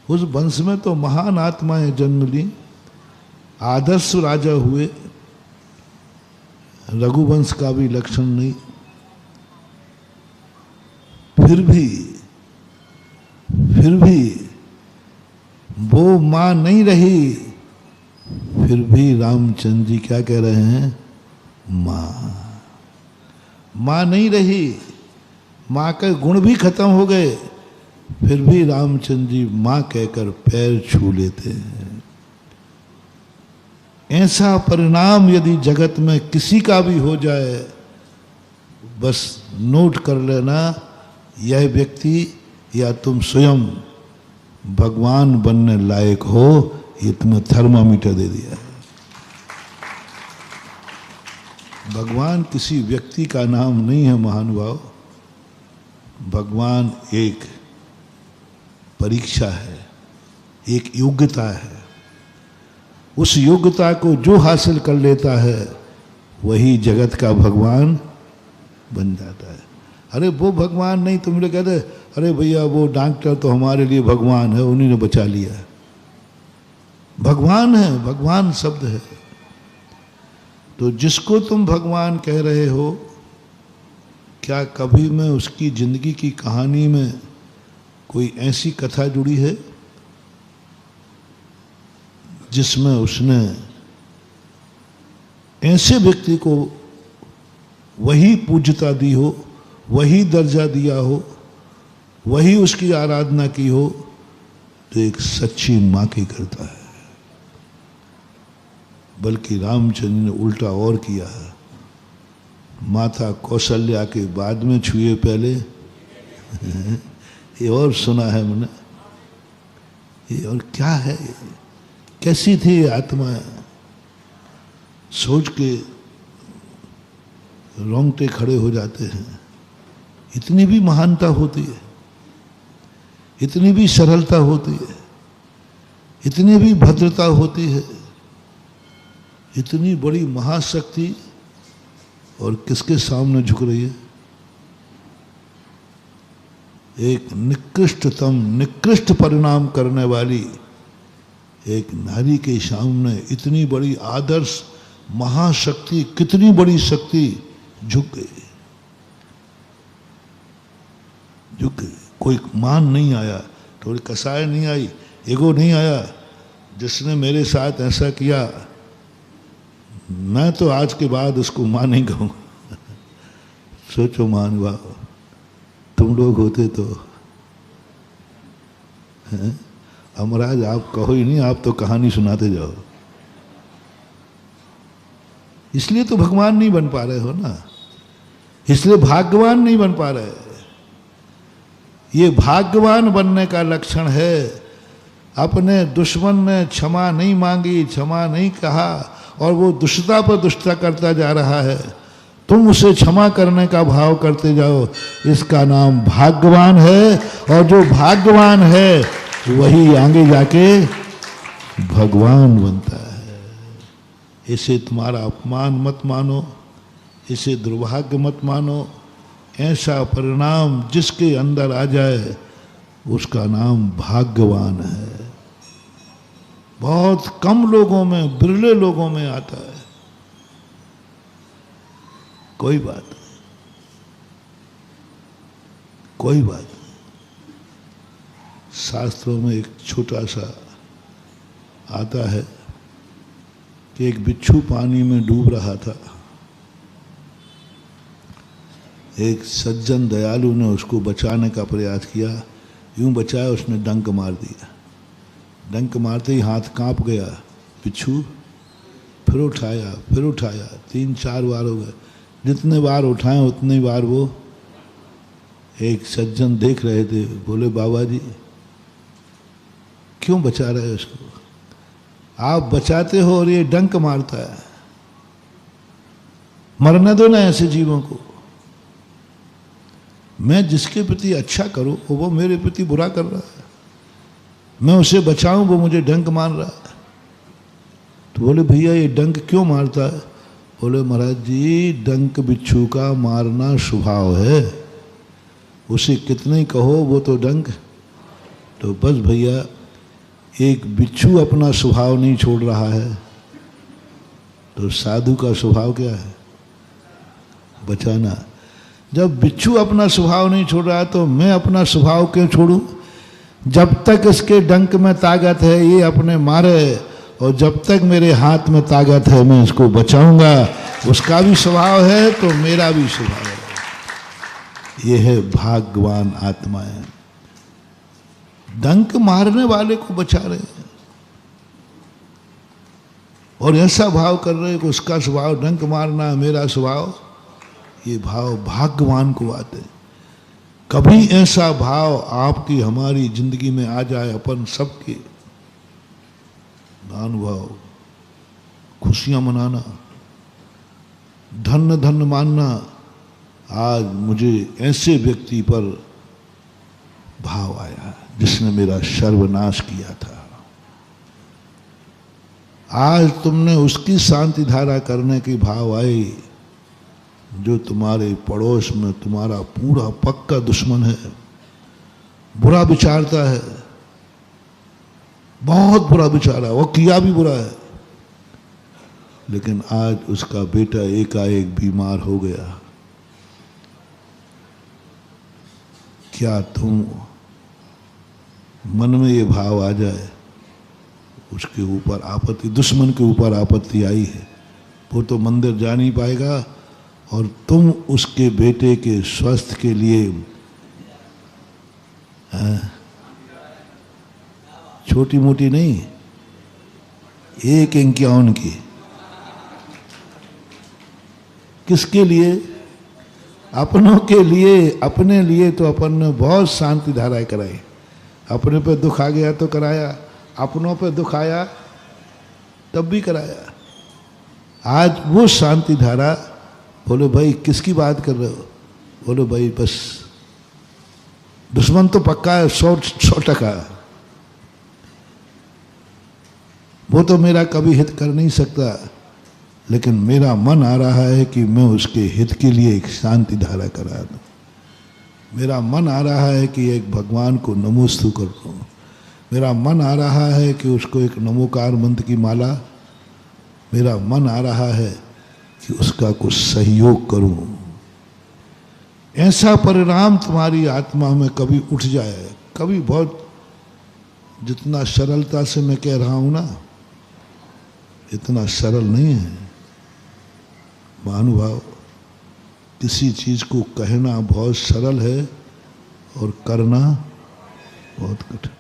उस वंश में तो महान आत्माएं जन्म ली, आदर्श राजा हुए। रघुवंश का भी लक्षण नहीं। फिर भी वो मां नहीं रही। फिर भी रामचंद्र जी क्या कह रहे हैं? मां नहीं रही, मां के गुण भी खत्म हो गए, फिर भी रामचंद्र जी मां कहकर पैर छू लेते हैं। ऐसा परिणाम यदि जगत में किसी का भी हो जाए, बस नोट कर लेना, यह व्यक्ति या तुम स्वयं भगवान बनने लायक हो। ये तुम्हें थर्मामीटर दे दिया है। भगवान किसी व्यक्ति का नाम नहीं है महानुभाव। भगवान एक परीक्षा है, एक योग्यता है। उस योग्यता को जो हासिल कर लेता है वही जगत का भगवान बन जाता है। अरे वो भगवान नहीं, तुम लोग कहते अरे भैया वो डॉक्टर तो हमारे लिए भगवान है, उन्हीं ने बचा लिया। भगवान है, भगवान शब्द है। तो जिसको तुम भगवान कह रहे हो, क्या कभी में उसकी जिंदगी की कहानी में कोई ऐसी कथा जुड़ी है जिसमें उसने ऐसे व्यक्ति को वही पूज्यता दी हो, वही दर्जा दिया हो, वही उसकी आराधना की हो, तो एक सच्ची मां की करता है। बल्कि रामचंद्र ने उल्टा और किया है। माता कौशल्या के बाद में छुए पहले। ये और सुना है मैंने। ये और क्या है ये? कैसी थी ये आत्मा? सोच के रोंगटे खड़े हो जाते हैं। इतनी भी महानता होती है, इतनी भी सरलता होती है, इतनी भी भद्रता होती है, इतनी बड़ी महाशक्ति, और किसके सामने झुक रही है? एक निकृष्ट परिणाम करने वाली एक नारी के सामने इतनी बड़ी आदर्श महाशक्ति, कितनी बड़ी शक्ति झुक गई। कोई मान नहीं आया, थोड़ी कसाय नहीं आई, ईगो नहीं आया, जिसने मेरे साथ ऐसा किया मैं तो आज के बाद उसको मां नहीं कहूंगा। सोचो महानुभाव, तुम लोग होते तो अमराज आप कहो ही नहीं, आप तो कहानी सुनाते जाओ। इसलिए तो भगवान नहीं बन पा रहे हो ना, इसलिए भाग्यवान नहीं बन पा रहे। ये भाग्यवान बनने का लक्षण है। अपने दुश्मन ने क्षमा नहीं मांगी, क्षमा नहीं कहा, और वो दुष्टता पर दुष्टता करता जा रहा है, तुम उसे क्षमा करने का भाव करते जाओ, इसका नाम भाग्यवान है। और जो भाग्यवान है वही आगे जाके भगवान बनता है। इसे तुम्हारा अपमान मत मानो, इसे दुर्भाग्य मत मानो। ऐसा परिणाम जिसके अंदर आ जाए उसका नाम भाग्यवान है। बहुत कम लोगों में, बिरले लोगों में आता है। कोई बात नहीं, कोई बात नहीं। शास्त्रों में एक छोटा सा आता है कि एक बिच्छू पानी में डूब रहा था। एक सज्जन दयालु ने उसको बचाने का प्रयास किया, यूं बचाया, उसने डंक मार दिया। डंक मारते ही हाथ कांप गया बिच्छू, फिर उठाया, फिर उठाया, 3-4 बार हो गए। जितने बार उठाए उतनी बार वो, एक सज्जन देख रहे थे, बोले बाबा जी क्यों बचा रहे हो उसको? आप बचाते हो और ये डंक मारता है, मरने दो ना ऐसे जीवों को। मैं जिसके प्रति अच्छा करूं वो मेरे प्रति बुरा कर रहा है, मैं उसे बचाऊं वो मुझे डंक मार रहा है। तो बोले भैया ये डंक क्यों मारता है? बोले महाराज जी डंक बिच्छू का मारना स्वभाव है, उसे कितने कहो वो तो डंक। तो बस भैया एक बिच्छू अपना स्वभाव नहीं छोड़ रहा है, तो साधु का स्वभाव क्या है? बचाना। जब बिच्छू अपना स्वभाव नहीं छोड़ रहा तो मैं अपना स्वभाव क्यों छोड़ूं? जब तक इसके डंक में ताकत है ये अपने मारे, और जब तक मेरे हाथ में ताकत है मैं इसको बचाऊंगा। उसका भी स्वभाव है तो मेरा भी स्वभाव है। ये है भाग्यवान आत्माएं। डंक मारने वाले को बचा रहे हैं और ऐसा भाव कर रहे हैं कि उसका स्वभाव डंक मारना, मेरा स्वभाव, ये भाव भाग्यवान को आते हैं। कभी ऐसा भाव आपकी हमारी जिंदगी में आ जाए, अपन सबके अनुभव, खुशियां मनाना, धन्य धन्य मानना, आज मुझे ऐसे व्यक्ति पर भाव आया जिसने मेरा सर्वनाश किया था, आज तुमने उसकी शांति धारा करने की भाव आई जो तुम्हारे पड़ोस में तुम्हारा पूरा पक्का दुश्मन है, बुरा विचारता है, बहुत बुरा विचारा, वो किया भी बुरा है, लेकिन आज उसका बेटा एकाएक बीमार हो गया। क्या तुम मन में ये भाव आ जाए उसके ऊपर आपत्ति, दुश्मन के ऊपर आपत्ति आई है, वो तो मंदिर जा नहीं पाएगा और तुम उसके बेटे के स्वास्थ्य के लिए छोटी मोटी नहीं, 151 की, किसके लिए? अपनों के लिए। अपने लिए तो अपन ने बहुत शांति धाराएं कराई। अपने पे दुख आ गया तो कराया, अपनों पे दुख आया तब भी कराया। आज वो शांति धारा, बोलो भाई किसकी बात कर रहे हो? बोलो भाई बस दुश्मन तो पक्का है, 100%। वो तो मेरा कभी हित कर नहीं सकता, लेकिन मेरा मन आ रहा है कि मैं उसके हित के लिए एक शांति धारा करा दूं। मेरा मन आ रहा है कि एक भगवान को नमोस्तु कर दूं। मेरा मन आ रहा है कि उसको एक नमोकार मंत्र की माला, मेरा मन आ रहा है कि उसका कुछ सहयोग करूं। ऐसा परिणाम तुम्हारी आत्मा में कभी उठ जाए, कभी बहुत, जितना सरलता से मैं कह रहा हूं ना, इतना सरल नहीं है महानुभाव। किसी चीज को कहना बहुत सरल है और करना बहुत कठिन।